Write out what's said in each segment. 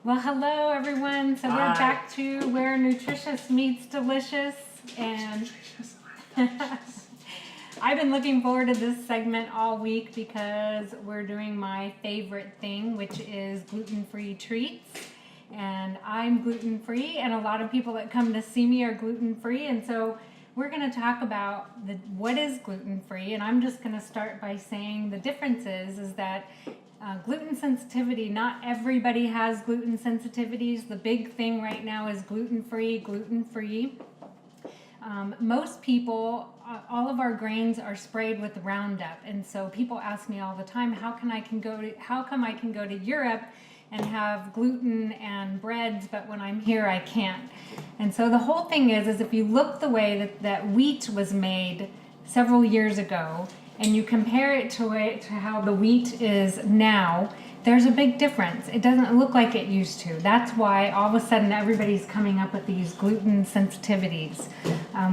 Well, hello everyone. So we're back to Where Nutritious Meets Delicious, and I've been looking forward to this segment all week because we're doing my favorite thing, which is gluten-free treats. And I'm gluten-free, and a lot of people that come to see me are gluten-free, and so we're going to talk about what is gluten-free. And I'm just going to start by saying the difference is that gluten sensitivity, not everybody has gluten sensitivities. The big thing right now is gluten-free, gluten-free. Most people, all of our grains are sprayed with Roundup, and so people ask me all the time, how come I can go to Europe and have gluten and breads, but when I'm here I can't? And so the whole thing is if you look the way that wheat was made several years ago, and you compare it to how the wheat is now, there's a big difference. It doesn't look like it used to. That's why all of a sudden everybody's coming up with these gluten sensitivities.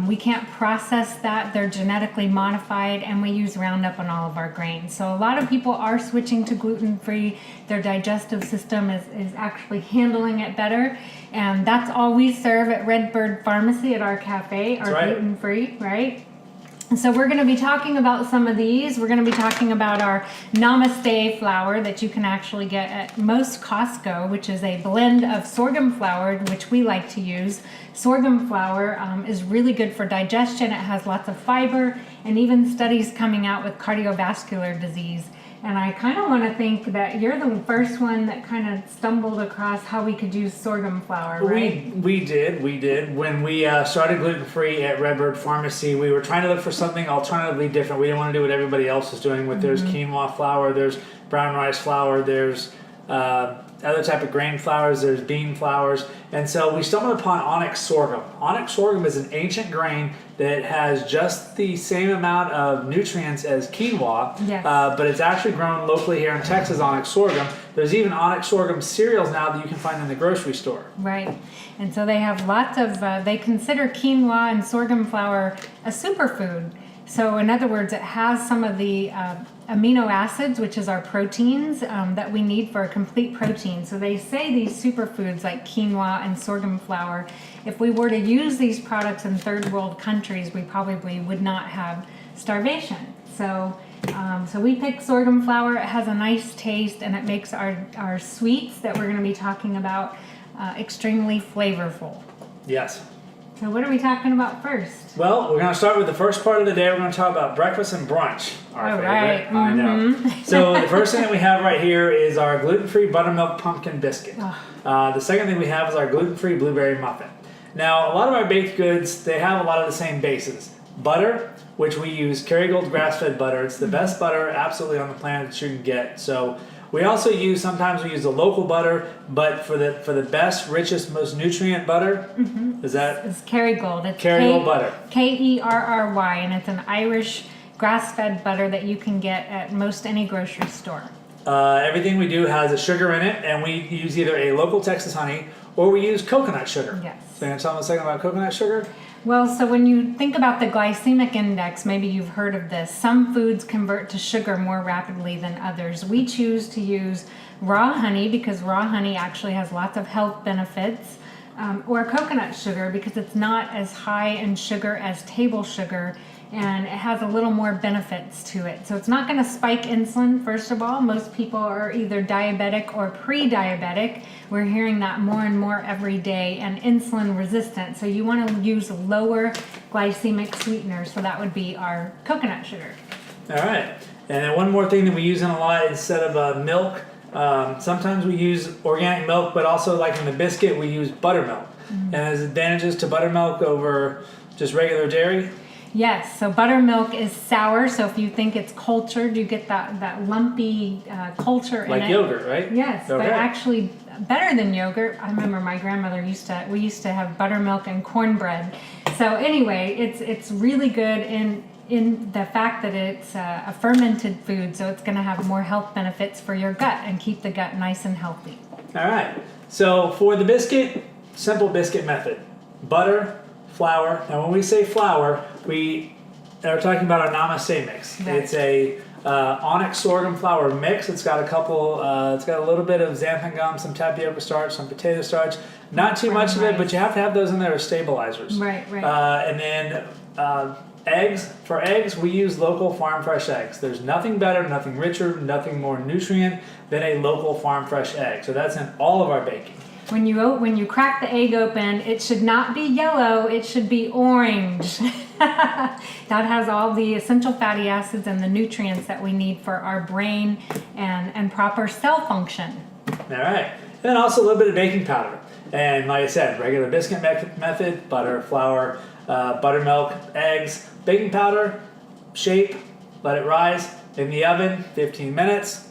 We can't process that. They're genetically modified, and we use Roundup on all of our grains. So a lot of people are switching to gluten-free. Their digestive system is actually handling it better. And that's all we serve at Redbird Pharmacy at our cafe, our gluten-free, right? So we're going to be talking about some of these. We're going to be talking about our Namaste flour that you can actually get at most Costco, which is a blend of sorghum flour, which we like to use. Sorghum flour is really good for digestion. It has lots of fiber, and even studies coming out with cardiovascular disease. And I kind of want to think that you're the first one that kind of stumbled across how we could use sorghum flour, right? We did. When we started gluten-free at Redbird Pharmacy, we were trying to look for something alternatively different. We didn't want to do what everybody else is doing with there's quinoa flour, there's brown rice flour, there's other type of grain flours, there's bean flours. And so we stumbled upon onyx sorghum. Onyx sorghum is an ancient grain that has just the same amount of nutrients as quinoa, yes. But it's actually grown locally here in Texas, onyx sorghum. There's even onyx sorghum cereals now that you can find in the grocery store. Right. And so they have lots of, they consider quinoa and sorghum flour a superfood. So in other words, it has some of the amino acids, which is our proteins that we need for a complete protein. So they say these superfoods like quinoa and sorghum flour, if we were to use these products in third world countries, we probably would not have starvation. So we pick sorghum flour. It has a nice taste, and it makes our sweets that we're going to be talking about extremely flavorful. Yes. So what are we talking about first? Well, we're going to start with the first part of the day. We're going to talk about breakfast and brunch. Our favorite. Right. Mm-hmm. I know. So the first thing that we have right here is our gluten-free buttermilk pumpkin biscuit. The second thing we have is our gluten-free blueberry muffin. Now, a lot of our baked goods, they have a lot of the same bases. Butter, which we use Kerrygold grass-fed butter. It's the best butter absolutely on the planet that you can get. So we also sometimes we use the local butter, but for the best, richest, most nutrient butter, is that? It's Kerrygold. It's Kerrygold butter. Kerry, and it's an Irish grass-fed butter that you can get at most any grocery store. Everything we do has a sugar in it, and we use either a local Texas honey or we use coconut sugar. Yes. So you want to tell them a second about coconut sugar? Well, so when you think about the glycemic index, maybe you've heard of this. Some foods convert to sugar more rapidly than others. We choose to use raw honey because raw honey actually has lots of health benefits, or coconut sugar because it's not as high in sugar as table sugar, and it has a little more benefits to it. So it's not going to spike insulin, first of all. Most people are either diabetic or pre-diabetic. We're hearing that more and more every day, and insulin resistant. So you want to use lower glycemic sweeteners. So that would be our coconut sugar. All right. And then one more thing that we use in a lot instead of milk, sometimes we use organic milk, but also like in the biscuit, we use buttermilk. And there's advantages to buttermilk over just regular dairy. Yes, so buttermilk is sour, so if you think it's cultured, you get that lumpy culture in it. Like yogurt, right? Yes, okay. But actually better than yogurt. I remember my grandmother we used to have buttermilk and cornbread. So anyway, it's really good in the fact that it's a fermented food, so it's going to have more health benefits for your gut and keep the gut nice and healthy. All right, so for the biscuit, simple biscuit method. Butter, flour. Now when we say flour, we are talking about our Namaste mix. Right. It's a onyx sorghum flour mix. It's got a couple. It's got a little bit of xanthan gum, some tapioca starch, some potato starch. Not too much of it, but you have to have those in there as stabilizers. Right, right. And then eggs. For eggs, we use local farm fresh eggs. There's nothing better, nothing richer, nothing more nutrient than a local farm fresh egg. So that's in all of our baking. When you crack the egg open, it should not be yellow, it should be orange. That has all the essential fatty acids and the nutrients that we need for our brain and proper cell function. All right. And then also a little bit of baking powder. And like I said, regular biscuit method, butter, flour, buttermilk, eggs, baking powder, shape, let it rise in the oven, 15 minutes.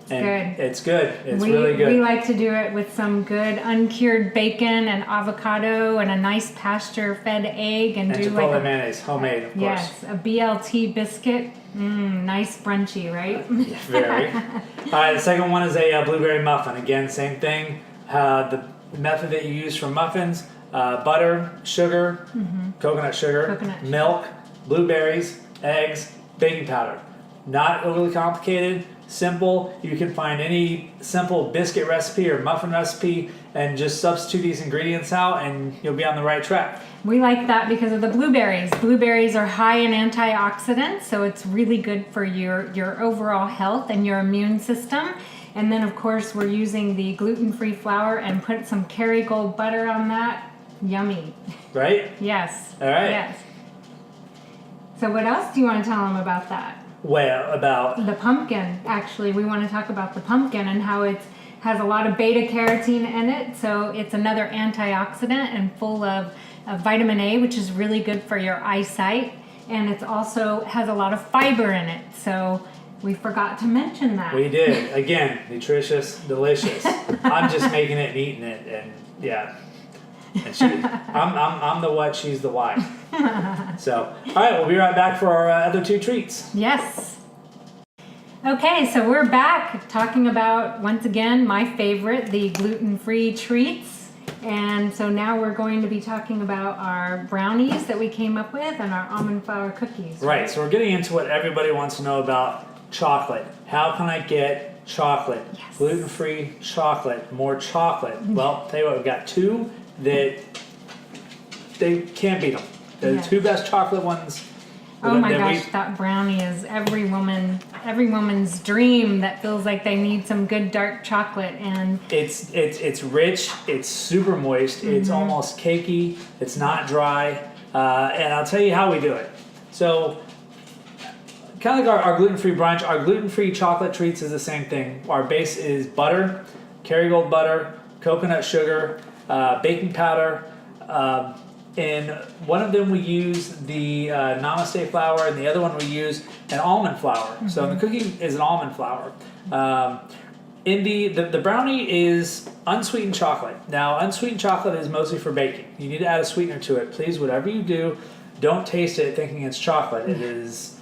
It's good. It's really good. We like to do it with some good uncured bacon and avocado and a nice pasture-fed egg and do Chipotle like mayonnaise, homemade, of course. Yes, a BLT biscuit. Nice brunchy, right? Very. All right, the second one is a blueberry muffin. Again, same thing. The method that you use for muffins: butter, sugar, coconut sugar, milk, blueberries, eggs, baking powder. Not overly complicated. Simple. You can find any simple biscuit recipe or muffin recipe and just substitute these ingredients out and you'll be on the right track. We like that because of the blueberries. Blueberries are high in antioxidants, so it's really good for your overall health and your immune system. And then of course we're using the gluten-free flour and put some Kerrygold butter on that. Yummy. Right? Yes. All right. Yes. So what else do you want to tell them about that? Well, about the pumpkin. Actually, we want to talk about the pumpkin and how it has a lot of beta carotene in it. So it's another antioxidant and full of vitamin A, which is really good for your eyesight. And it also has a lot of fiber in it. So we forgot to mention that. We did. Again, nutritious, delicious. I'm just making it and eating it, and yeah. And I'm the what, she's the why. So, all right, we'll be right back for our other two treats. Yes. Okay, so we're back talking about, once again, my favorite, the gluten-free treats. And so now we're going to be talking about our brownies that we came up with and our almond flour cookies. Right, so we're getting into what everybody wants to know about chocolate. How can I get chocolate? Yes. Gluten-free chocolate, more chocolate. Well, tell you what, we've got two that they can't beat them. The two best chocolate ones. Oh my gosh, that brownie is every woman's dream that feels like they need some good dark chocolate. And it's rich, it's super moist, it's almost cakey, it's not dry, and I'll tell you how we do it. So kind of like our gluten-free brunch, our gluten-free chocolate treats is the same thing. Our base is butter, Kerrygold butter, coconut sugar, baking powder, and one of them we use the Namaste flour, and the other one we use an almond flour. So the cookie is an almond flour. In the brownie is unsweetened chocolate. Now, unsweetened chocolate is mostly for baking. You need to add a sweetener to it. Please, whatever you do, don't taste it thinking it's chocolate. It is...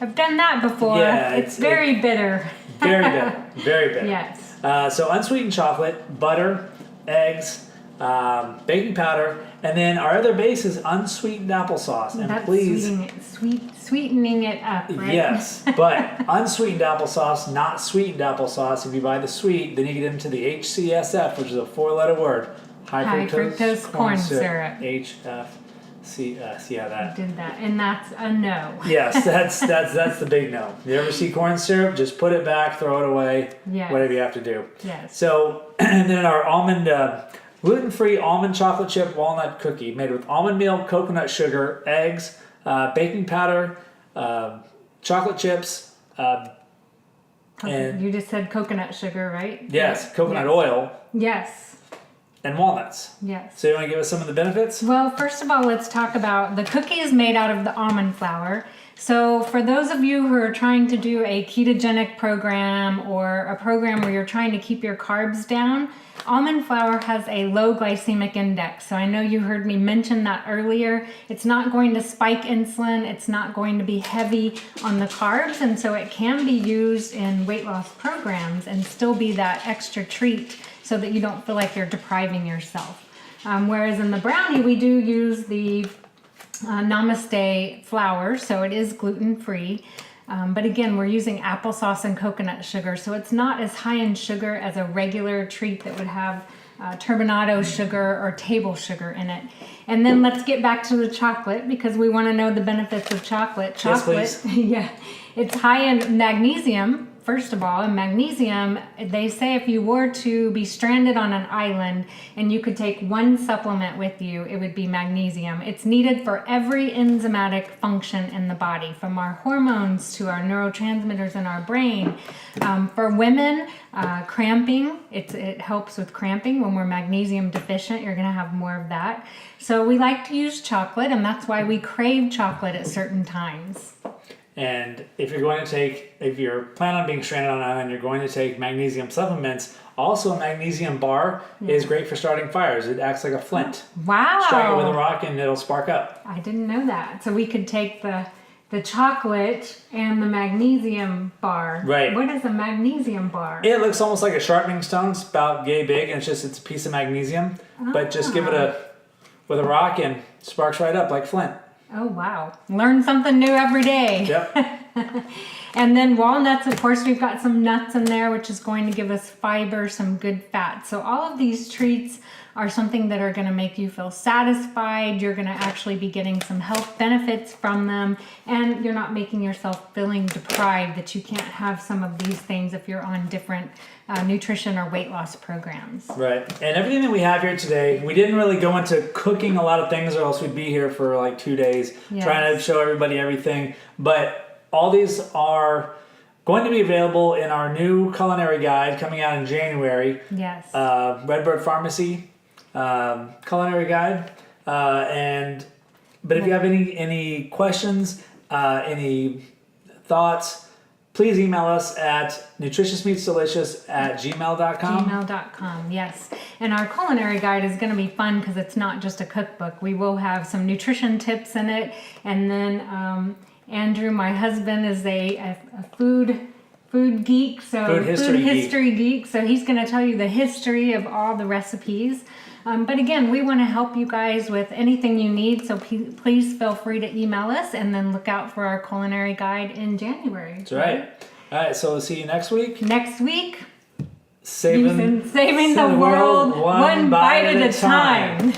I've done that before. Yeah, it's very bitter. Very bitter. Very bitter. Yes. So unsweetened chocolate, butter, eggs, baking powder, and then our other base is unsweetened applesauce. And that's please, sweetening it up, right? Yes, but unsweetened applesauce, not sweetened applesauce. If you buy the sweet, then you get into the HCSF, which is a 4-letter word. High fructose corn syrup. HFCS, yeah, that. I did that, and that's a no. Yes, that's the big no. You ever see corn syrup? Just put it back, throw it away. Yes. Whatever you have to do. Yes. So, and then our almond. Gluten-free almond chocolate chip walnut cookie made with almond meal, coconut sugar, eggs, baking powder, chocolate chips, and you just said coconut sugar, right? yes, coconut oil, Yes. and walnuts. Yes. So you want to give us some of the benefits? Well, first of all, let's talk about the cookie is made out of the almond flour. So for those of you who are trying to do a ketogenic program or a program where you're trying to keep your carbs down, almond flour has a low glycemic index. So I know you heard me mention that earlier. It's not going to spike insulin. It's not going to be heavy on the carbs. And so it can be used in weight loss programs and still be that extra treat so that you don't feel like you're depriving yourself. Whereas in the brownie, we do use the Namaste flour, so it is gluten-free. But again, we're using applesauce and coconut sugar, so it's not as high in sugar as a regular treat that would have turbinado sugar or table sugar in it. And then let's get back to the chocolate because we want to know the benefits of chocolate. Chocolate, yes, please. yeah, it's high in magnesium. First of all, and magnesium, they say if you were to be stranded on an island and you could take one supplement with you, it would be magnesium. It's needed for every enzymatic function in the body, from our hormones to our neurotransmitters in our brain. For women, cramping, it helps with cramping. When we're magnesium deficient, you're going to have more of that. So we like to use chocolate, and that's why we crave chocolate at certain times. And if you're planning on being stranded on an island, you're going to take magnesium supplements. Also, a magnesium bar is great for starting fires. It acts like a flint. Wow. Strike it with a rock and it'll spark up. I didn't know that. So we could take the chocolate and the magnesium bar. Right. What is a magnesium bar? It looks almost like a sharpening stone. It's about yay big, and it's a piece of magnesium. But just give it with a rock and sparks right up like flint. Oh, wow. Learn something new every day. Yep. And then walnuts, of course, we've got some nuts in there, which is going to give us fiber, some good fat. So all of these treats are something that are going to make you feel satisfied. You're going to actually be getting some health benefits from them, and you're not making yourself feeling deprived that you can't have some of these things if you're on different nutrition or weight loss programs. Right. And everything that we have here today, we didn't really go into cooking a lot of things or else we'd be here for like 2 days trying to show everybody everything. But all these are going to be available in our new culinary guide coming out in January. Yes. Redbird Pharmacy culinary guide. But if you have any questions, any thoughts, please email us at nutritiousmeatsdelicious@gmail.com. Gmail.com, yes. And our culinary guide is going to be fun because it's not just a cookbook. We will have some nutrition tips in it. And then Andrew, my husband, is a food geek, so Food history geek. So he's going to tell you the history of all the recipes. But again, we want to help you guys with anything you need, so please feel free to email us and then look out for our culinary guide in January. That's right. All right, so we'll see you next week. Next week, Saving the world one bite at a time.